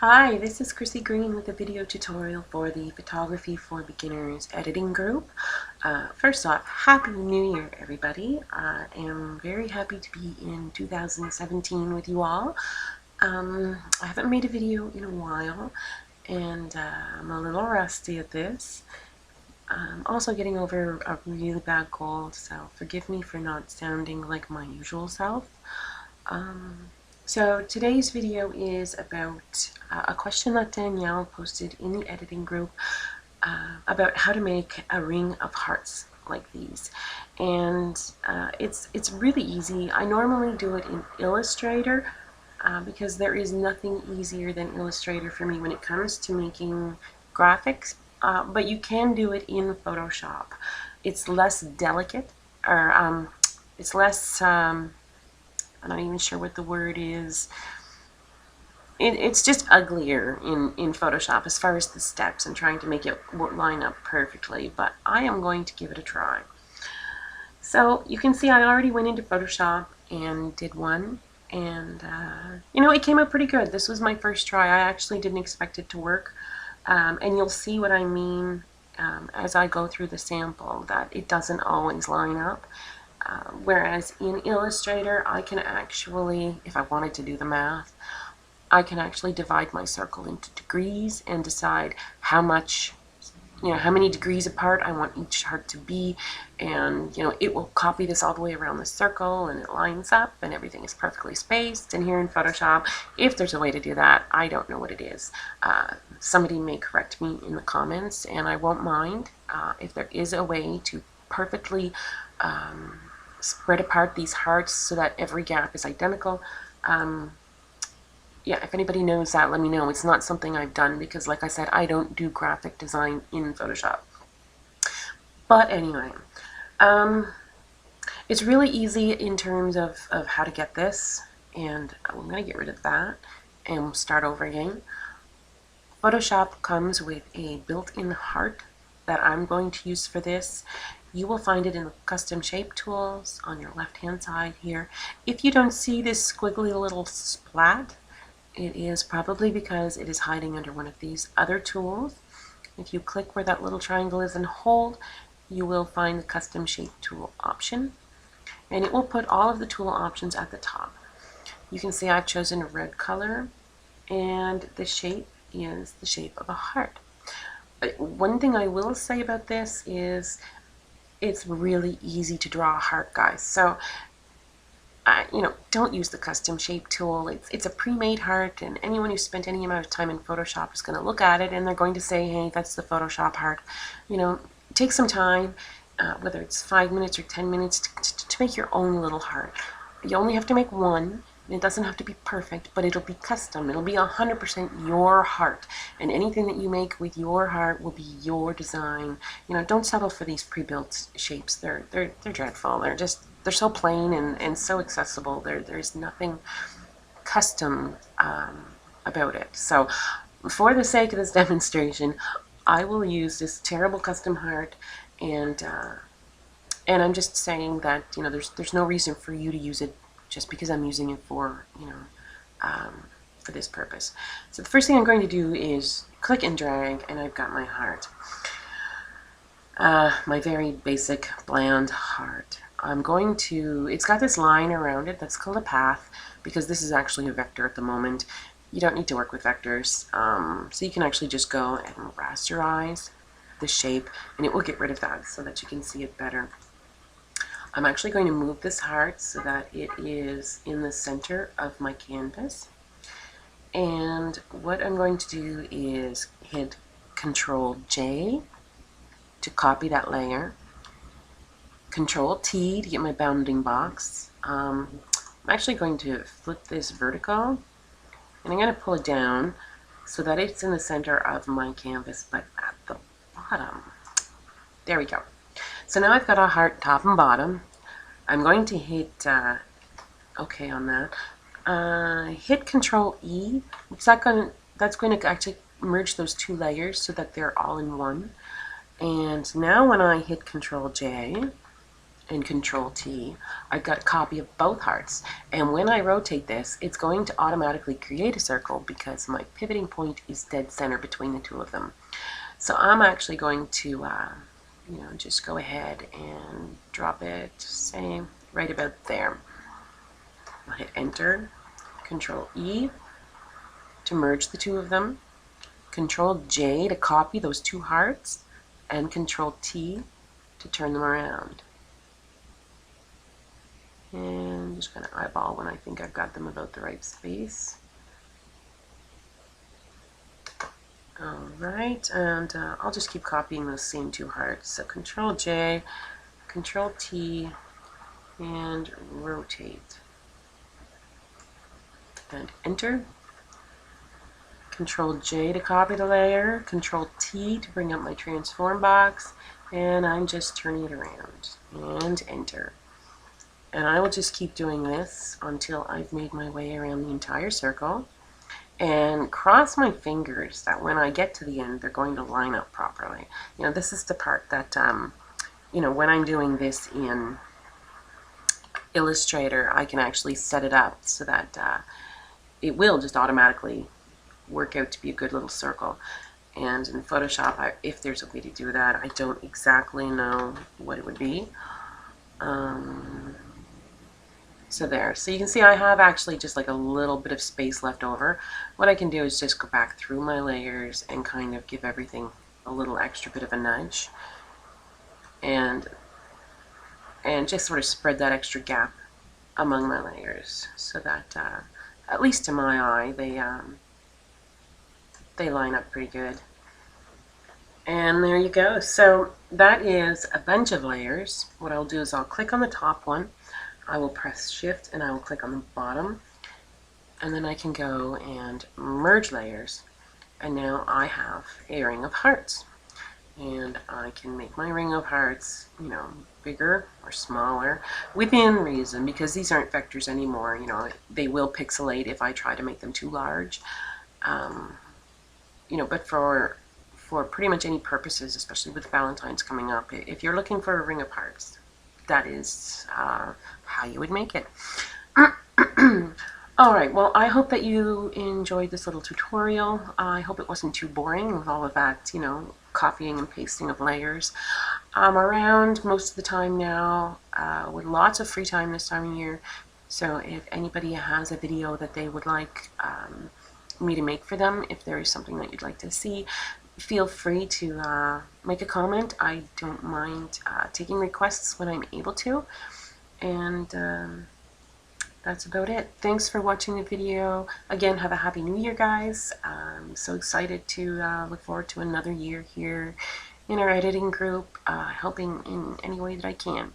Hi, this is Chrissy Green with a video tutorial for the Photography for Beginners editing group. First off, Happy New Year, everybody. I am very happy to be in 2017 with you all. I haven't made a video in a while, and I'm a little rusty at this. I'm also getting over a really bad cold, so forgive me for not sounding like my usual self. So today's video is about a question that Danielle posted in the editing group about how to make a ring of hearts like these. And it's really easy. I normally do it in Illustrator because there is nothing easier than Illustrator for me when it comes to making graphics, but you can do it in Photoshop. It's less delicate, or it's less I'm not even sure what the word is. It's just uglier in Photoshop as far as the steps and trying to make it line up perfectly, but I am going to give it a try. So you can see I already went into Photoshop and did one, and you know, it came out pretty good. This was my first try. I actually didn't expect it to work, and you'll see what I mean as I go through the sample, that it doesn't always line up. Whereas in Illustrator, I can actually, if I wanted to do the math, I can actually divide my circle into degrees and decide how much, how many degrees apart I want each heart to be, and it will copy this all the way around the circle and it lines up and everything is perfectly spaced. And here in Photoshop, if there's a way to do that, I don't know what it is. Somebody may correct me in the comments, and I won't mind if there is a way to perfectly spread apart these hearts so that every gap is identical. Yeah, if anybody knows that, let me know. It's not something I've done because, like I said, I don't do graphic design in Photoshop. But anyway, it's really easy in terms of how to get this, and I'm going to get rid of that and start over again. Photoshop comes with a built-in heart that I'm going to use for this. You will find it in the custom shape tools on your left hand side here. If you don't see this squiggly little splat, it is probably because it is hiding under one of these other tools. If you click where that little triangle is and hold, you will find the custom shape tool option, and it will put all of the tool options at the top. You can see I've chosen a red color, and the shape is the shape of a heart. But one thing I will say about this is it's really easy to draw a heart, guys. So, don't use the custom shape tool. It's a pre-made heart, and anyone who spent any amount of time in Photoshop is going to look at it and they're going to say, hey, that's the Photoshop heart. Take some time, whether it's 5 minutes or 10 minutes, to make your own little heart. You only have to make one. It doesn't have to be perfect, but it'll be custom. It'll be 100% your heart, and anything that you make with your heart will be your design. Don't settle for these pre-built shapes. They're dreadful. They're so plain and so accessible. There's nothing custom about it. So, for the sake of this demonstration, I will use this terrible custom heart, and I'm just saying that there's no reason for you to use it just because I'm using it for for this purpose. So the first thing I'm going to do is click and drag, and I've got my heart, my very basic bland heart. It's got this line around it that's called a path, because this is actually a vector at the moment. You don't need to work with vectors, so you can actually just go and rasterize the shape, and it will get rid of that so that you can see it better. I'm actually going to move this heart so that it is in the center of my canvas. And what I'm going to do is hit Control J to copy that layer, Control T to get my bounding box. I'm actually going to flip this vertical, and I'm going to pull it down so that it's in the center of my canvas, but at the bottom. There we go. So now I've got a heart top and bottom. I'm going to hit OK on that. Hit Control E. That's going to actually merge those two layers so that they're all in one. And now when I hit Control J, and Control T, I've got a copy of both hearts. And when I rotate this, it's going to automatically create a circle because my pivoting point is dead center between the two of them. So I'm actually going to, just go ahead and drop it, say, right about there. I'll hit Enter, Control E to merge the two of them, Control J to copy those two hearts, and Control T to turn them around. And I'm just going to eyeball when I think I've got them about the right space. Alright, and I'll just keep copying those same two hearts. So Control J, Control T, and rotate. And Enter. Control J to copy the layer, Control T to bring up my transform box, and I'm just turning it around. And Enter. And I will just keep doing this until I've made my way around the entire circle. And cross my fingers that when I get to the end, they're going to line up properly. This is the part that, when I'm doing this in Illustrator, I can actually set it up so that it will just automatically work out to be a good little circle. And in Photoshop, if there's a way to do that, I don't exactly know what it would be. So there. So you can see I have actually just like a little bit of space left over. What I can do is just go back through my layers and kind of give everything a little extra bit of a nudge. And just sort of spread that extra gap among my layers so that, at least to my eye, they line up pretty good. And there you go. So that is a bunch of layers. What I'll do is I'll click on the top one, I will press Shift and I will click on the bottom, and then I can go and merge layers, and now I have a ring of hearts. And I can make my ring of hearts, bigger or smaller within reason, because these aren't vectors anymore. They will pixelate if I try to make them too large. But for pretty much any purposes, especially with Valentine's coming up, if you're looking for a ring of hearts, that is how you would make it. Alright, well, I hope that you enjoyed this little tutorial. I hope it wasn't too boring with all of that, copying and pasting of layers. I'm around most of the time now, with lots of free time this time of year. So if anybody has a video that they would like me to make for them, if there is something that you'd like to see, feel free to make a comment. I don't mind taking requests when I'm able to. And that's about it. Thanks for watching the video. Again, have a Happy New Year, guys. I'm so excited to look forward to another year here in our editing group, helping in any way that I can.